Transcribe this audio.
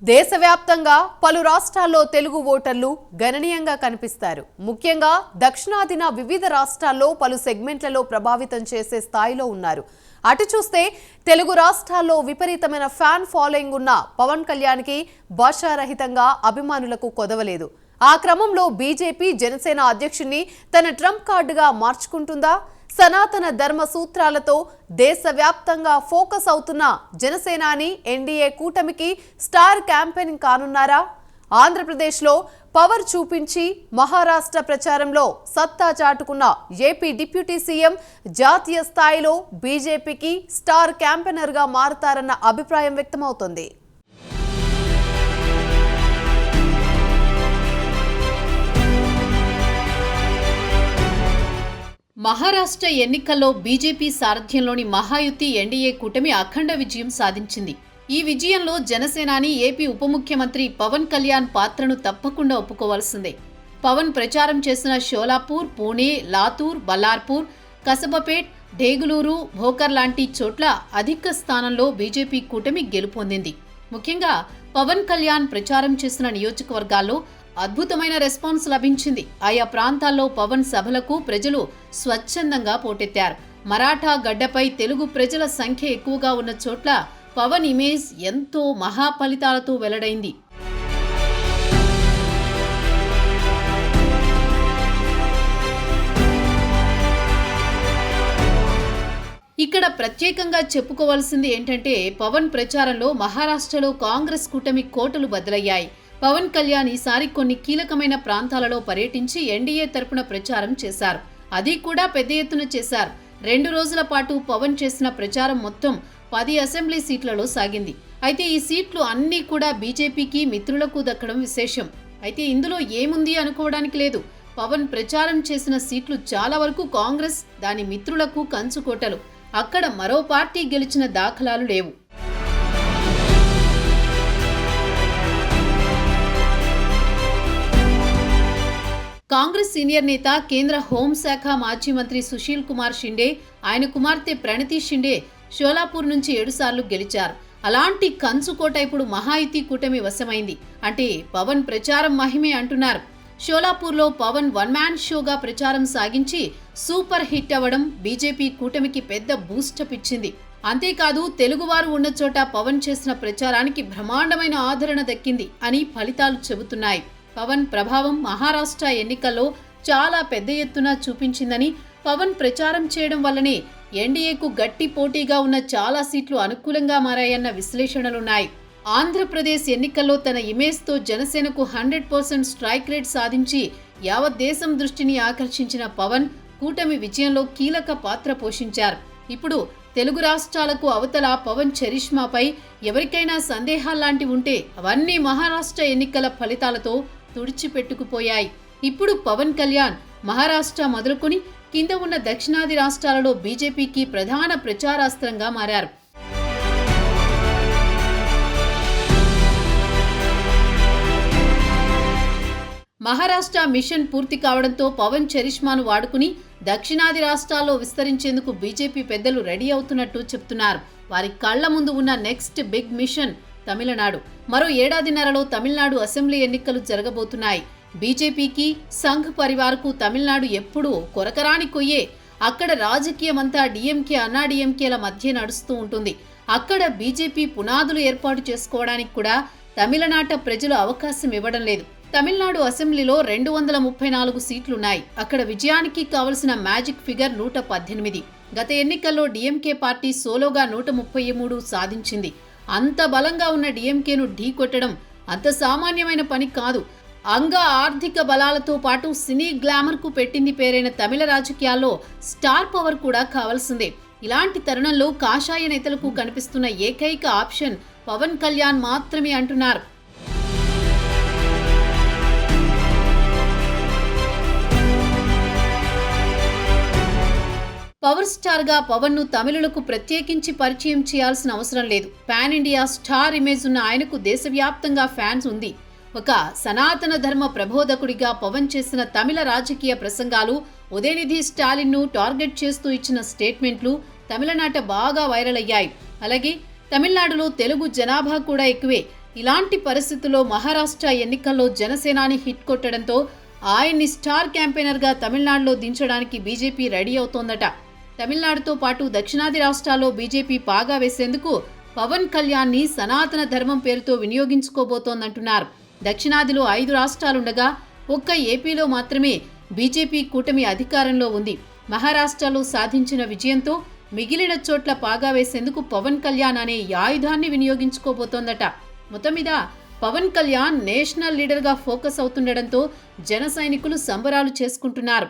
దేశవ్యాప్తంగా పలు రాష్ట్రాల్లో తెలుగు ఓటర్లు గణనీయంగా కనిపిస్తారు. ముఖ్యంగా దక్షిణాదిన వివిధ రాష్ట్రాల్లో పలు సెగ్మెంట్లలో ప్రభావితం చేసే స్థాయిలో ఉన్నారు. అటు చూస్తే తెలుగు రాష్ట్రాల్లో విపరీతమైన ఫ్యాన్ ఫాలోయింగ్ ఉన్న పవన్ కళ్యాణ్కి భాషారహితంగా అభిమానులకు కొదవలేదు. ఆ క్రమంలో బీజేపీ జనసేన అధ్యక్షుడిని తన ట్రంప్ కార్డుగా మార్చుకుంటుందా? సనాతన ధర్మ సూత్రాలతో దేశవ్యాప్తంగా ఫోకస్ అవుతున్న జనసేనాని ఎన్డీఏ కూటమికి స్టార్ క్యాంపెయిన్ కానున్నారా? ఆంధ్రప్రదేశ్లో పవర్ చూపించి మహారాష్ట్ర ప్రచారంలో సత్తా చాటుకున్న ఏపీ డిప్యూటీ సీఎం జాతీయ స్థాయిలో బీజేపీకి స్టార్ క్యాంపెయినర్గా మారుతారన్న అభిప్రాయం వ్యక్తమవుతోంది. మహారాష్ట్ర ఎన్నికల్లో బీజేపీ సారథ్యంలోని మహాయుతి ఎన్డీఏ కూటమి అఖండ విజయం సాధించింది. ఈ విజయంలో జనసేనాని ఏపీ ఉప ముఖ్యమంత్రి పవన్ కళ్యాణ్ పాత్రను తప్పకుండా ఒప్పుకోవాల్సిందే. పవన్ ప్రచారం చేసిన షోలాపూర్, పూణే, లాతూర్, బల్లార్పూర్, కసబపేట్, డేగులూరు, భోకర్ లాంటి చోట్ల అధిక స్థానంలో బీజేపీ కూటమి గెలుపొందింది. ముఖ్యంగా పవన్ కళ్యాణ్ ప్రచారం చేసిన నియోజకవర్గాల్లో అద్భుతమైన రెస్పాన్స్ లభించింది. ఆయా ప్రాంతాల్లో పవన్ సభలకు ప్రజలు స్వచ్ఛందంగా పోటెత్తారు. మరాఠా గడ్డపై తెలుగు ప్రజల సంఖ్య ఎక్కువగా ఉన్న చోట్ల పవన్ ఇమేజ్ ఎంతో మహా ఫలితాలతో వెల్లడైంది. ఇక్కడ ప్రత్యేకంగా చెప్పుకోవాల్సింది ఏంటంటే పవన్ ప్రచారంలో మహారాష్ట్రలో కాంగ్రెస్ కూటమి కోటలు బద్దలయ్యాయి. పవన్ కళ్యాణ్ ఈసారి కొన్ని కీలకమైన ప్రాంతాలలో పర్యటించి ఎన్డీఏ తరపున ప్రచారం చేశారు. అది కూడా పెద్ద ఎత్తున చేశారు. 2 రోజుల పాటు పవన్ చేసిన ప్రచారం మొత్తం 10 అసెంబ్లీ సీట్లలో సాగింది. అయితే ఈ సీట్లు అన్నీ కూడా బీజేపీకి మిత్రులకు దక్కడం విశేషం. అయితే ఇందులో ఏముంది అనుకోవడానికి లేదు. పవన్ ప్రచారం చేసిన సీట్లు చాలా వరకు కాంగ్రెస్ దాని మిత్రులకు కంచుకోటలు. అక్కడ మరో పార్టీ గెలిచిన దాఖలాలు లేవు. కాంగ్రెస్ సీనియర్ నేత, కేంద్ర హోంశాఖ మాజీ మంత్రి సుశీల్ కుమార్ షిండే, ఆయన కుమార్తె ప్రణతి షిండే షోలాపూర్ నుంచి 7 సార్లు గెలిచారు. అలాంటి కంచుకోట ఇప్పుడు మహాయుతి కూటమి వశమైంది. అంటే పవన్ ప్రచారం మహిమే అంటున్నారు. షోలాపూర్లో పవన్ వన్ మ్యాన్ షోగా ప్రచారం సాగించి సూపర్ హిట్ అవ్వడం బీజేపీ కూటమికి పెద్ద బూస్టప్ ఇచ్చింది. అంతేకాదు తెలుగువారు ఉన్న చోట పవన్ చేసిన ప్రచారానికి బ్రహ్మాండమైన ఆదరణ దక్కింది అని ఫలితాలు చెబుతున్నాయి. పవన్ ప్రభావం మహారాష్ట్ర ఎన్నికల్లో చాలా పెద్ద ఎత్తున చూపించిందని, పవన్ ప్రచారం చేయడం వల్లనే ఎన్డీఏకు గట్టి పోటీగా ఉన్న చాలా సీట్లు అనుకూలంగా మారాయన్న విశ్లేషణలున్నాయి. ఆంధ్రప్రదేశ్ ఎన్నికల్లో తన ఇమేజ్తో జనసేనకు 100% స్ట్రైక్ రేట్ సాధించి యావత్ దేశం దృష్టిని ఆకర్షించిన పవన్ కూటమి విజయంలో కీలక పాత్ర పోషించారు. ఇప్పుడు తెలుగు రాష్ట్రాలకు అవతల పవన్ చరిష్మాపై ఎవరికైనా సందేహాల్లాంటి ఉంటే అవన్నీ మహారాష్ట్ర ఎన్నికల ఫలితాలతో తుడిచిపెట్టుకుపోయాయి. ఇప్పుడు పవన్ కళ్యాణ్ మహారాష్ట్ర మొదలుకొని కింద ఉన్న దక్షిణాది రాష్ట్రాలలో బీజేపీకి ప్రధాన ప్రచారాస్త్రంగా మారారు. మహారాష్ట్ర మిషన్ పూర్తి కావడంతో పవన్ చరిష్మాను వాడుకుని దక్షిణాది రాష్ట్రాల్లో విస్తరించేందుకు బీజేపీ పెద్దలు రెడీ అవుతున్నట్టు చెప్తున్నారు. వారి కళ్ల ముందు ఉన్న నెక్స్ట్ బిగ్ మిషన్ తమిళనాడు. మరో 1.5 ఏడాదిన్నరలో తమిళనాడు అసెంబ్లీ ఎన్నికలు జరగబోతున్నాయి. బీజేపీకి, సంఘ్ పరివార్కు తమిళనాడు ఎప్పుడూ కొరకరాని కొయ్యే. అక్కడ రాజకీయమంతా డీఎంకే, అన్నాడీఎంకేల మధ్య నడుస్తూ ఉంటుంది. అక్కడ బీజేపీ పునాదులు ఏర్పాటు చేసుకోవడానికి కూడా తమిళనాట ప్రజలు అవకాశం ఇవ్వడం లేదు. తమిళనాడు అసెంబ్లీలో 234 సీట్లున్నాయి. అక్కడ విజయానికి కావలసిన మ్యాజిక్ ఫిగర్ 118. గత ఎన్నికల్లో డీఎంకే పార్టీ సోలోగా 133 సాధించింది. అంత బలంగా ఉన్న డీఎంకేను ఢీకొట్టడం అంత సామాన్యమైన పని కాదు. ఆర్థిక బలాలతో పాటు సినీ గ్లామర్కు పెట్టింది పేరైన తమిళ రాజకీయాల్లో స్టార్ పవర్ కూడా కావాల్సిందే. ఇలాంటి తరుణంలో కాషాయ నేతలకు కనిపిస్తున్న ఏకైక ఆప్షన్ పవన్ కళ్యాణ్ మాత్రమే అంటున్నారు. పవర్ స్టార్గా పవన్ను తమిళులకు ప్రత్యేకించి పరిచయం చేయాల్సిన అవసరం లేదు. పాన్ ఇండియా స్టార్ ఇమేజ్ ఉన్న ఆయనకు దేశవ్యాప్తంగా ఫ్యాన్స్ ఉంది. ఒక సనాతన ధర్మ ప్రబోధకుడిగా పవన్ చేసిన తమిళ రాజకీయ ప్రసంగాలు, ఉదయనిధి స్టాలిన్ను టార్గెట్ చేస్తూ ఇచ్చిన స్టేట్మెంట్లు తమిళనాట బాగా వైరల్ అయ్యాయి. అలాగే తమిళనాడులో తెలుగు జనాభా కూడా ఎక్కువే. ఇలాంటి పరిస్థితుల్లో మహారాష్ట్ర ఎన్నికల్లో జనసేనాని హిట్ కొట్టడంతో ఆయన్ని స్టార్ క్యాంపెయినర్గా తమిళనాడులో దించడానికి బీజేపీ రెడీ అవుతోందట. తమిళనాడుతో పాటు దక్షిణాది రాష్ట్రాల్లో బీజేపీ పాగా వేసేందుకు పవన్ కళ్యాణ్ని సనాతన ధర్మం పేరుతో వినియోగించుకోబోతోందంటున్నారు. దక్షిణాదిలో 5 రాష్ట్రాలుండగా ఒక్క ఏపీలో మాత్రమే బీజేపీ కూటమి అధికారంలో ఉంది. మహారాష్ట్రలో సాధించిన విజయంతో మిగిలిన చోట్ల పాగా వేసేందుకు పవన్ కళ్యాణ్ అనే ఆయుధాన్ని వినియోగించుకోబోతోందట. మొత్తం మీద పవన్ కళ్యాణ్ నేషనల్ లీడర్గా ఫోకస్ అవుతుండటంతో జన సైనికులు సంబరాలు చేసుకుంటున్నారు.